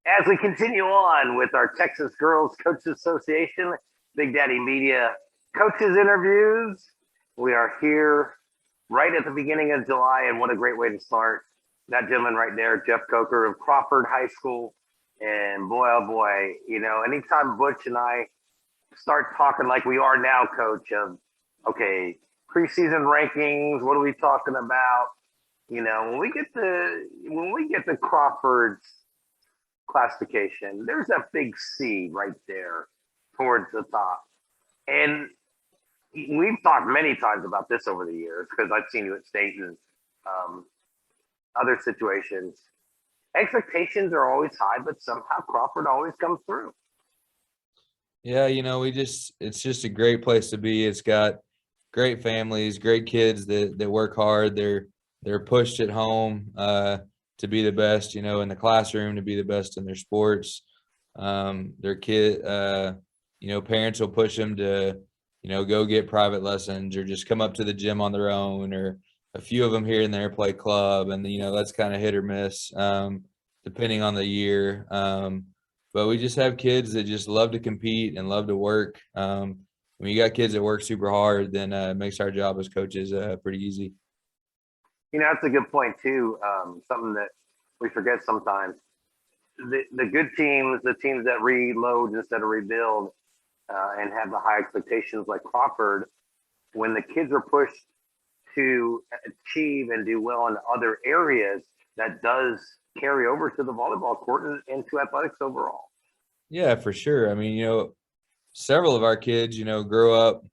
As we continue on with our Texas Girls Coaches Association, Big Daddy Media coaches interviews, we are here right at the beginning of July, and what a great way to start. That gentleman right there, Jeff Coker of Crawford High School. And boy, oh boy, anytime Butch and I start talking like we are now, Coach, of okay, preseason rankings, what are we talking about? When we get the Crawford's classification, there's a big C right there towards the top. And we've talked many times about this over the years because I've seen you at state and other situations. Expectations are always high, but somehow Crawford always comes through. Yeah, it's just a great place to be. It's got great families, great kids that work hard. They're pushed at home to be the best, in the classroom, to be the best in their sports. Their kid, parents will push them to, go get private lessons or just come up to the gym on their own, or a few of them here and there play club, and that's kind of hit or miss depending on the year. But we just have kids that just love to compete and love to work. When you got kids that work super hard, then it makes our job as coaches pretty easy. That's a good point too. Something that we forget sometimes. The good teams, the teams that reload instead of rebuild, and have the high expectations like Crawford, when the kids are pushed to achieve and do well in other areas, that does carry over to the volleyball court and to athletics overall. Yeah, for sure. I mean, several of our kids, grow up,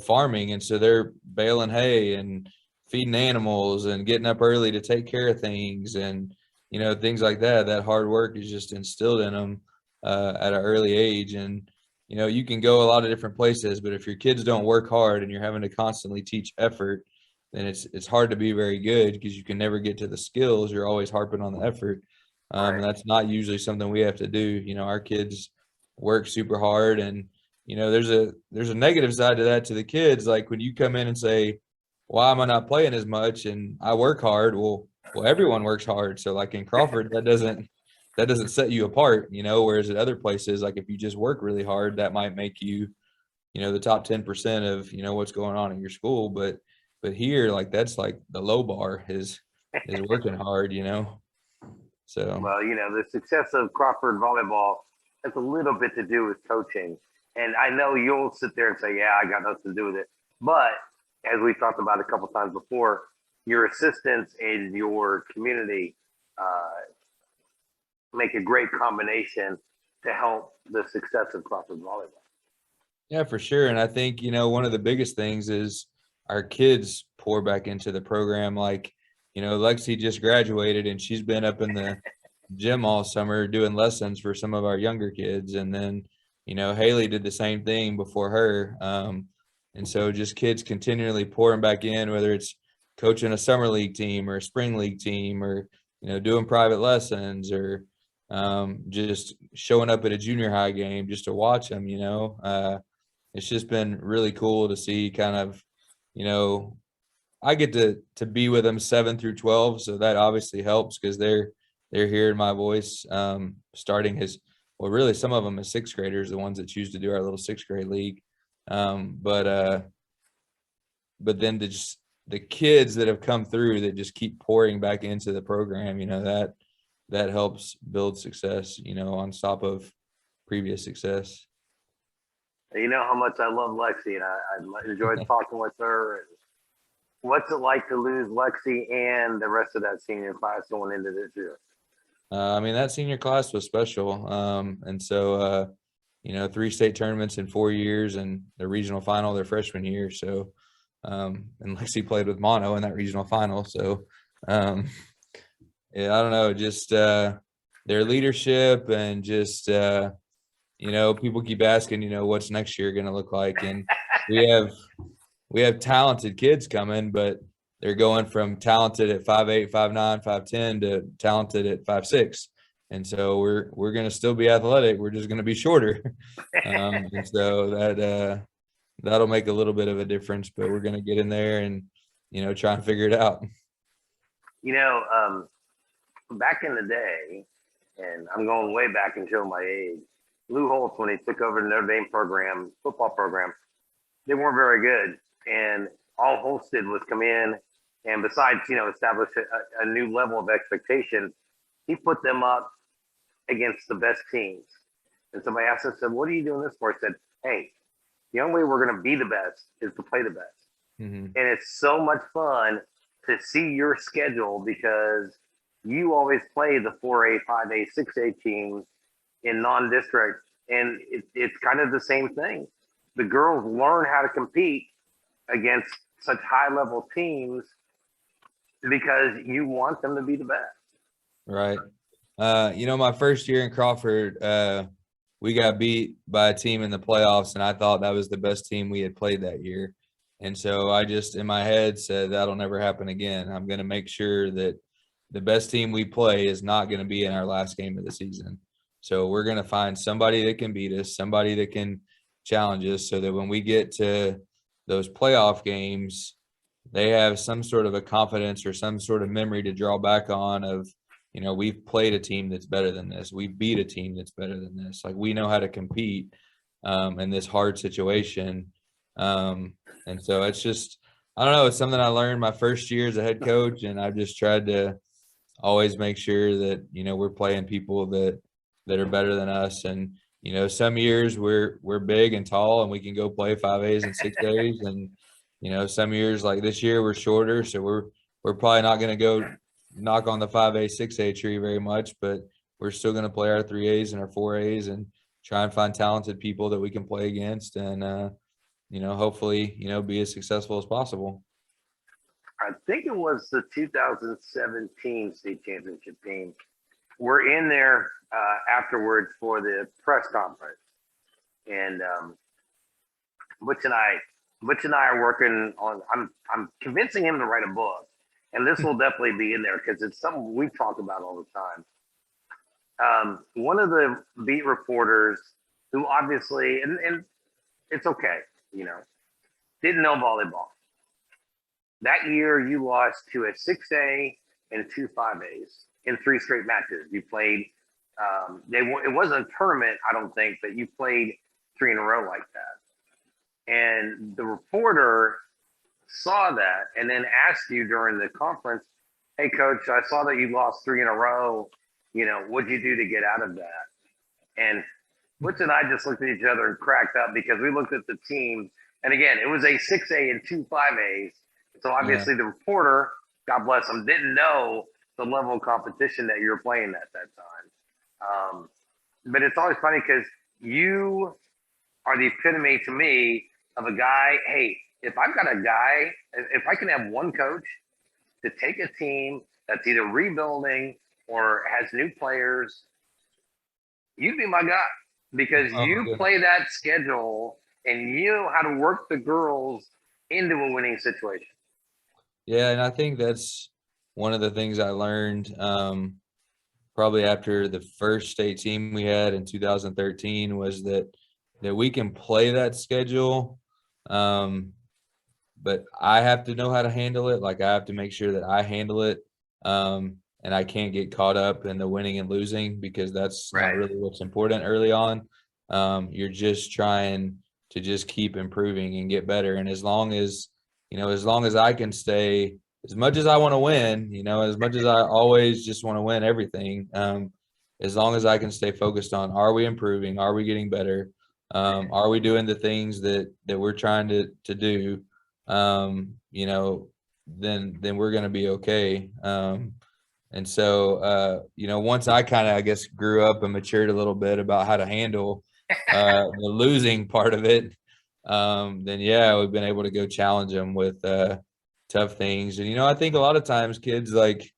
farming, and so they're baling hay and feeding animals and getting up early to take care of things, and things like that. That hard work is just instilled in them at an early age. And you can go a lot of different places, but if your kids don't work hard and you're having to constantly teach effort, then it's hard to be very good because you can never get to the skills. You're always harping on the effort. Right. And that's not usually something we have to do. Our kids work super hard, and there's a negative side to that to the kids. Like when you come in and say, why am I not playing as much? And I work hard. Well, everyone works hard. So like in Crawford, that doesn't set you apart, whereas at other places, like if you just work really hard, that might make you, the top 10% of, what's going on in your school. But here, like that's like the low bar is working hard, So Well, the success of Crawford volleyball has a little bit to do with coaching. And I know you'll sit there and say, yeah, I got nothing to do with it. But as we talked about a couple times before, your assistants and your community make a great combination to help the success of Crawford volleyball. yeah, for sure. And I think, one of the biggest things is our kids pour back into the program. Like, Lexi just graduated and she's been up in the gym all summer doing lessons for some of our younger kids. And then, Haley did the same thing before her. And so just kids continually pouring back in, whether it's coaching a summer league team or a spring league team, or, doing private lessons, or just showing up at a junior high game just to watch them. It's just been really cool to see kind of, I get to be with them 7 through 12. So that obviously helps because they're hearing my voice starting well, really some of them as sixth graders, the ones that choose to do our little sixth grade league. But then the kids that have come through that just keep pouring back into the program, that helps build success, on top of previous success. You know how much I love Lexi, and I enjoyed talking with her. And what's it like to lose Lexi and the rest of that senior class going into this year? I mean, that senior class was special. And so, 3 state tournaments in 4 years and the regional final their freshman year. So, and Lexi played with Mono in that regional final. So, yeah, I don't know, just their leadership and just, people keep asking, what's next year going to look like? And we have talented kids coming, but they're going from talented at 5'8", 5'9", 5'10" to talented at 5'6". And so we're going to still be athletic. We're just going to be shorter. And so that'll make a little bit of a difference, but we're going to get in there and, try and figure it out. Back in the day, and I'm going way back until my age. Lou Holtz, when he took over the Notre Dame program, football program, they weren't very good. And all Holtz did was come in and besides, establish a new level of expectation, he put them up against the best teams. And somebody asked us, said, what are you doing this for? I said, hey, the only way we're going to be the best is to play the best. Mm-hmm. And it's so much fun to see your schedule because you always play the 4A, 5A, 6A teams in non-district. And it's kind of the same thing. The girls learn how to compete against such high-level teams because you want them to be the best. Right. My first year in Crawford, we got beat by a team in the playoffs, and I thought that was the best team we had played that year. And so I just, in my head, said that'll never happen again. I'm going to make sure that the best team we play is not going to be in our last game of the season. So we're going to find somebody that can beat us, somebody that can challenge us, so that when we get to those playoff games, they have some sort of a confidence or some sort of memory to draw back on of, we've played a team that's better than this. We beat a team that's better than this. Like, we know how to compete in this hard situation. And so it's just, I don't know, it's something I learned my first year as a head coach, and I've just tried to always make sure that, we're playing people that are better than us. And, some years we're big and tall and we can go play 5As and 6As. And, some years like this year we're shorter. So we're probably not going to go knock on the 5A, 6A tree very much, but we're still going to play our 3As and our 4As and try and find talented people that we can play against and, hopefully, be as successful as possible. I think it was the 2017 state championship team. We're in there afterwards for the press conference, and Butch and I are working on. I'm convincing him to write a book, and this will definitely be in there because it's something we talk about all the time. One of the beat reporters, who obviously, and it's okay, didn't know volleyball. That year, you lost to a 6A and two 5As in 3 straight matches. You played. It wasn't a tournament, I don't think, but you played 3 in a row like that. And the reporter saw that and then asked you during the conference, "Hey, coach, I saw that you lost 3 in a row. What'd you do to get out of that?" And Butch and I just looked at each other and cracked up because we looked at the team, and again, it was a 6A and two 5As. So obviously the reporter, God bless him, didn't know the level of competition that you were playing at that time. But it's always funny because you are the epitome to me of a guy. Hey, if I've got a guy, if I can have one coach to take a team that's either rebuilding or has new players, you'd be my guy because you play that schedule and you know how to work the girls into a winning situation. Yeah, and I think that's one of the things I learned probably after the first state team we had in 2013 was that we can play that schedule, but I have to know how to handle it. Like, I have to make sure that I handle it, and I can't get caught up in the winning and losing because that's not really what's important early on. You're just trying to just keep improving and get better, and as long as I can stay, as much as I want to win, as much as I always just want to win everything, as long as I can stay focused on, are we improving? Are we getting better? Are we doing the things that we're trying to do? Then we're going to be okay. And so, once I kind of, I guess, grew up and matured a little bit about how to handle the losing part of it, then we've been able to go challenge them with tough things. And I think a lot of times kids, like,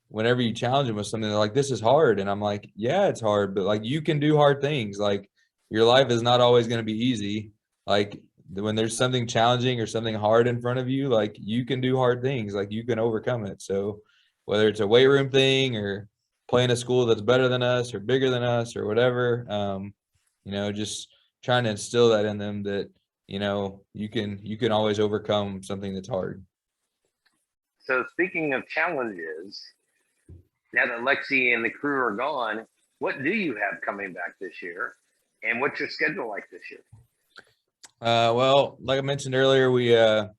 whenever you challenge them with something, they're like, "This is hard," and I'm like, "Yeah, it's hard, but like, you can do hard things. Like, your life is not always going to be easy. Like, when there's something challenging or something hard in front of you, like, you can do hard things. Like, you can overcome it." So whether it's a weight room thing or playing a school that's better than us or bigger than us or whatever, just trying to instill that in them that, you can always overcome something that's hard. So speaking of challenges, now that Lexi and the crew are gone, what do you have coming back this year? And what's your schedule like this year? Well, like I mentioned earlier, we're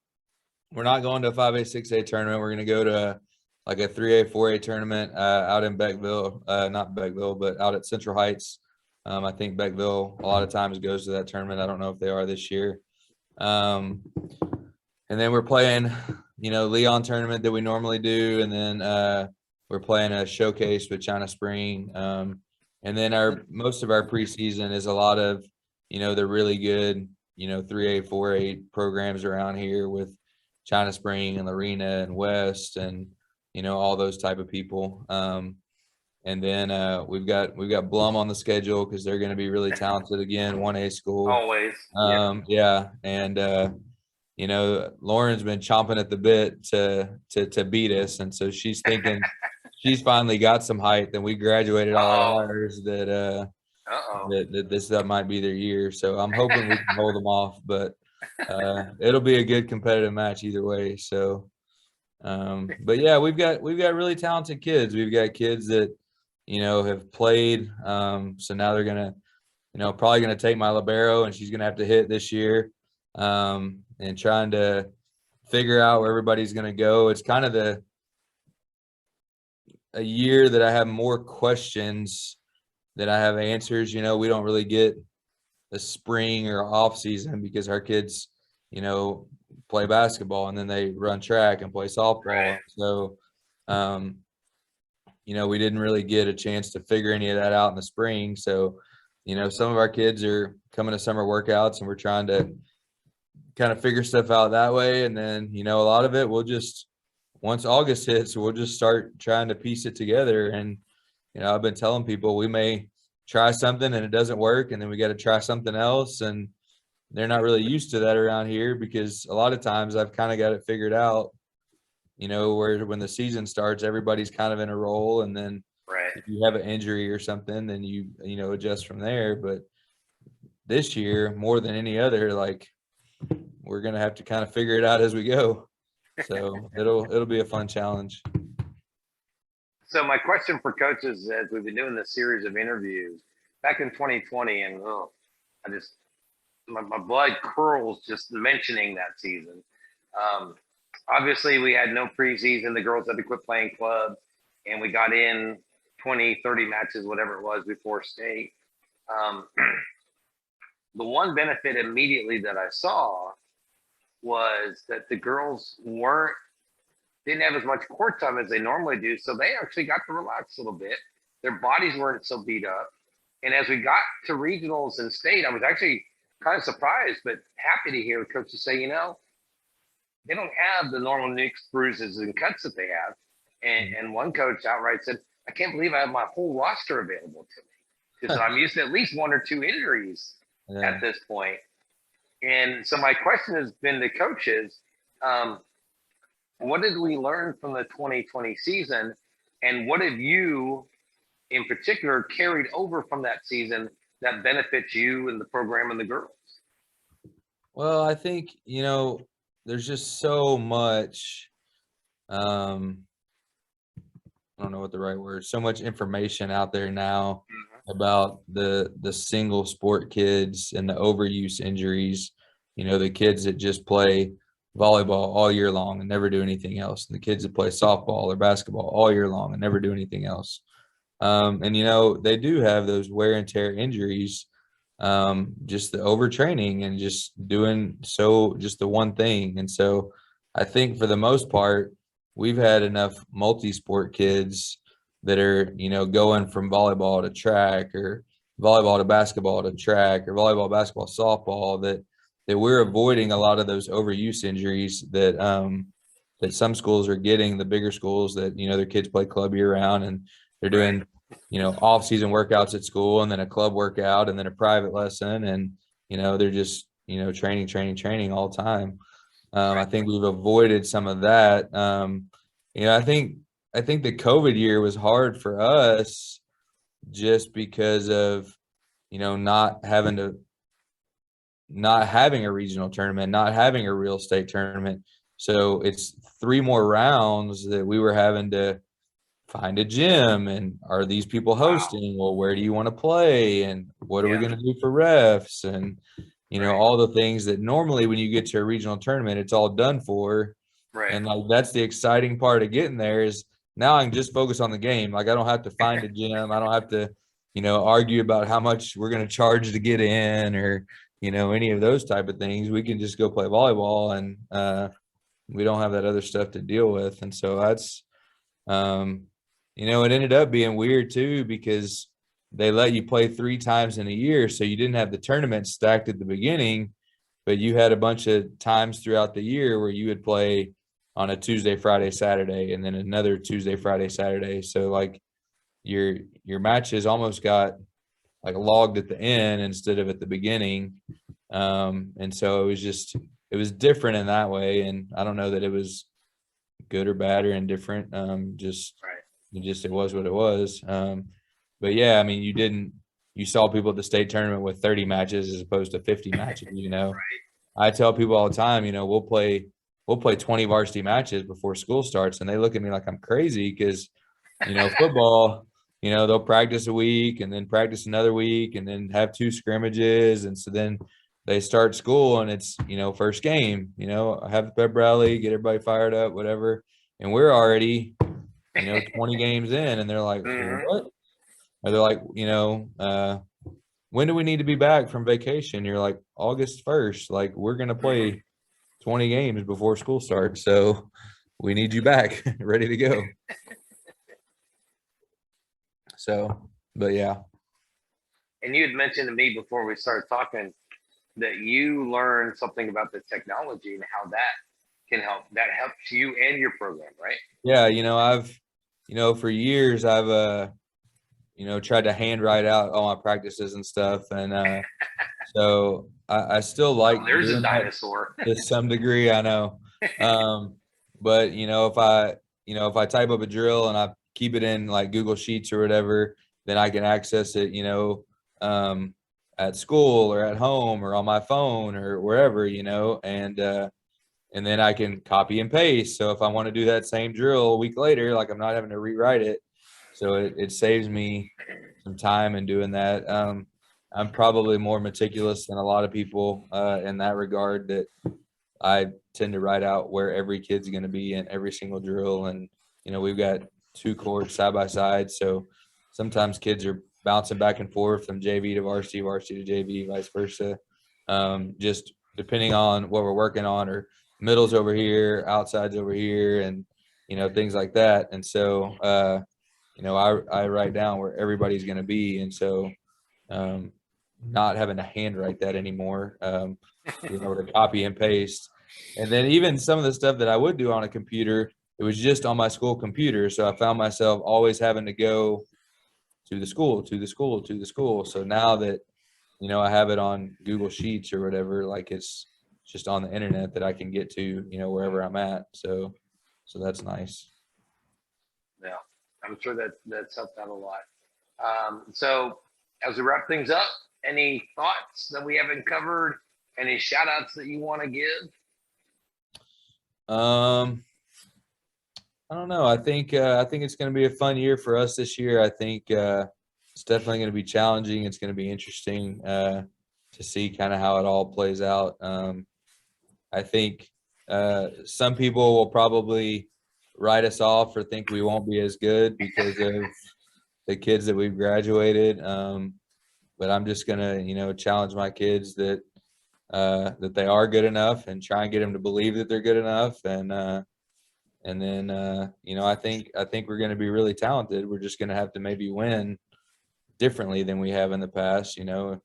not going to a 5A, 6A tournament. We're going to go to like a 3A, 4A tournament out in Beckville, not Beckville, but out at Central Heights. I think Beckville a lot of times goes to that tournament. I don't know if they are this year. And then we're playing, Leon tournament that we normally do, and then we're playing a showcase with China Spring. And then most of our preseason is a lot of, the really good, 3A, 4A programs around here with China Spring and Lorena and West and, all those type of people. And then we've got Blum on the schedule because they're going to be really talented again, 1A school. Always. Yeah. And Lauren's been chomping at the bit to beat us, and so she's thinking she's finally got some height. And we graduated all our hires that that might be their year. So I'm hoping we can hold them off, but it'll be a good competitive match either way. So, but yeah, we've got really talented kids. We've got kids that have played. So now they're gonna probably gonna take my libero, and she's gonna have to hit this year. And trying to figure out where everybody's going to go. It's kind of a year that I have more questions than I have answers. We don't really get a spring or off season because our kids, play basketball and then they run track and play softball. Right. So, we didn't really get a chance to figure any of that out in the spring. So, some of our kids are coming to summer workouts and we're trying to kind of figure stuff out that way. And then, a lot of it once August hits, we'll just start trying to piece it together. And, I've been telling people we may try something and it doesn't work, and then we got to try something else. And they're not really used to that around here because a lot of times I've kind of got it figured out, where when the season starts, everybody's kind of in a role. And then if you have an injury or something, then you adjust from there. But this year, more than any other, like, we're going to have to kind of figure it out as we go. So it'll be a fun challenge. So my question for coaches, as we've been doing this series of interviews back in 2020, and my blood curls just mentioning that season. Obviously we had no preseason. The girls had to quit playing clubs, and we got in 20, 30 matches, whatever it was, before state. The one benefit immediately that I saw was that the girls didn't have as much court time as they normally do. So they actually got to relax a little bit. Their bodies weren't so beat up. And as we got to regionals and state, I was actually kind of surprised, but happy to hear coaches say, they don't have the normal nicks, bruises, and cuts that they have. And one coach outright said, I can't believe I have my whole roster available to me, because I'm used to at least one or two injuries at this point. And so my question has been to coaches, what did we learn from the 2020 season? And what have you in particular carried over from that season that benefits you and the program and the girls? Well, I think, there's just so much, I don't know what the right word, so much information out there now about the single sport kids and the overuse injuries, the kids that just play volleyball all year long and never do anything else, and the kids that play softball or basketball all year long and never do anything else. And they do have those wear and tear injuries, just the overtraining and just doing just the one thing. And so I think for the most part, we've had enough multi-sport kids that are, going from volleyball to track, or volleyball to basketball to track, or volleyball, basketball, softball, that we're avoiding a lot of those overuse injuries that that some schools are getting, the bigger schools that, their kids play club year round and they're doing, off-season workouts at school and then a club workout and then a private lesson. And, they're just, training all the time. I think we've avoided some of that. I think the COVID year was hard for us just because of, not having a regional tournament, not having a real state tournament. So it's 3 more rounds that we were having to find a gym, and are these people hosting? Well, where do you want to play, and what are we going to do for refs, and all the things that normally when you get to a regional tournament, it's all done for. Right. And like that's the exciting part of getting there is now I can just focus on the game. Like I don't have to find a gym. I don't have to, argue about how much we're going to charge to get in or, any of those type of things. We can just go play volleyball and we don't have that other stuff to deal with. And so that's, it ended up being weird too because they let you play 3 times in a year. So you didn't have the tournament stacked at the beginning, but you had a bunch of times throughout the year where you would play on a Tuesday, Friday, Saturday, and then another Tuesday, Friday, Saturday. So like your matches almost got like logged at the end instead of at the beginning. And so it was different in that way. And I don't know that it was good or bad or indifferent. It was what it was. But yeah, I mean, you saw people at the state tournament with 30 matches as opposed to 50 matches, I tell people all the time, we'll play 20 varsity matches before school starts. And they look at me like I'm crazy because, football, they'll practice a week and then practice another week and then have 2 scrimmages. And so then they start school and it's, first game, have the pep rally, get everybody fired up, whatever. And we're already, 20 games in and they're like, what? Or they're like, when do we need to be back from vacation? You're like, August 1st. Like, we're going to play 20 games before school starts. So we need you back, ready to go. So, but yeah. And you had mentioned to me before we started talking that you learned something about the technology and how that can help. That helps you and your program, right? Yeah. For years, I've, tried to handwrite out all my practices and stuff. And so I still like there's a doing that dinosaur. to some degree, I know. But if I type up a drill and I keep it in like Google Sheets or whatever, then I can access it, at school or at home or on my phone or wherever, and then I can copy and paste. So if I want to do that same drill a week later, like I'm not having to rewrite it. So it saves me some time in doing that. I'm probably more meticulous than a lot of people in that regard, that I tend to write out where every kid's going to be in every single drill. And, we've got 2 courts side by side. So sometimes kids are bouncing back and forth from JV to varsity, varsity to JV, vice versa. Just depending on what we're working on, or middles over here, outsides over here, and, things like that. And so, I write down where everybody's going to be. And so, not having to handwrite that anymore, being able to copy and paste. And then even some of the stuff that I would do on a computer, it was just on my school computer. So I found myself always having to go to the school. So now that, I have it on Google Sheets or whatever, like it's just on the internet that I can get to, wherever I'm at. So that's nice. Yeah, I'm sure that's helped out a lot. So as we wrap things up, any thoughts that we haven't covered? Any shout outs that you want to give? I don't know. I think it's going to be a fun year for us this year. I think it's definitely going to be challenging. It's going to be interesting to see kind of how it all plays out. I think some people will probably write us off or think we won't be as good because of the kids that we've graduated. But I'm just going to, challenge my kids that they are good enough and try and get them to believe that they're good enough. And then, I think we're going to be really talented. We're just going to have to maybe win differently than we have in the past. Right.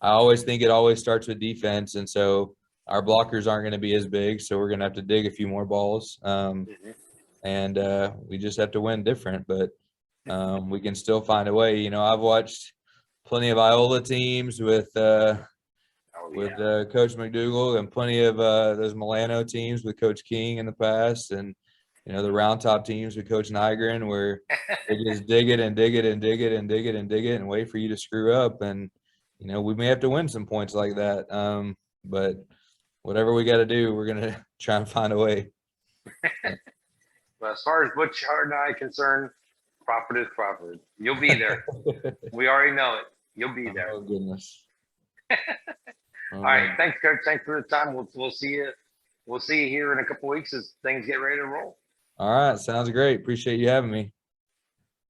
I always think it always starts with defense. And so our blockers aren't going to be as big. So we're going to have to dig a few more balls. And we just have to win different, but we can still find a way. I've watched plenty of Iola teams with Coach McDougall, and plenty of those Milano teams with Coach King in the past, and the Round Top teams with Coach Nygren, where they just dig it and dig it and dig it and dig it and dig it and wait for you to screw up. And we may have to win some points like that, but whatever we got to do, we're gonna try and find a way. But as far as Butch Hart and I are concerned, Crawford is Crawford. You'll be there. We already know it. You'll be there. Oh goodness. All right. Thanks, Coach. Thanks for the time. We'll see you. We'll see you here in a couple weeks as things get ready to roll. All right. Sounds great. Appreciate you having me.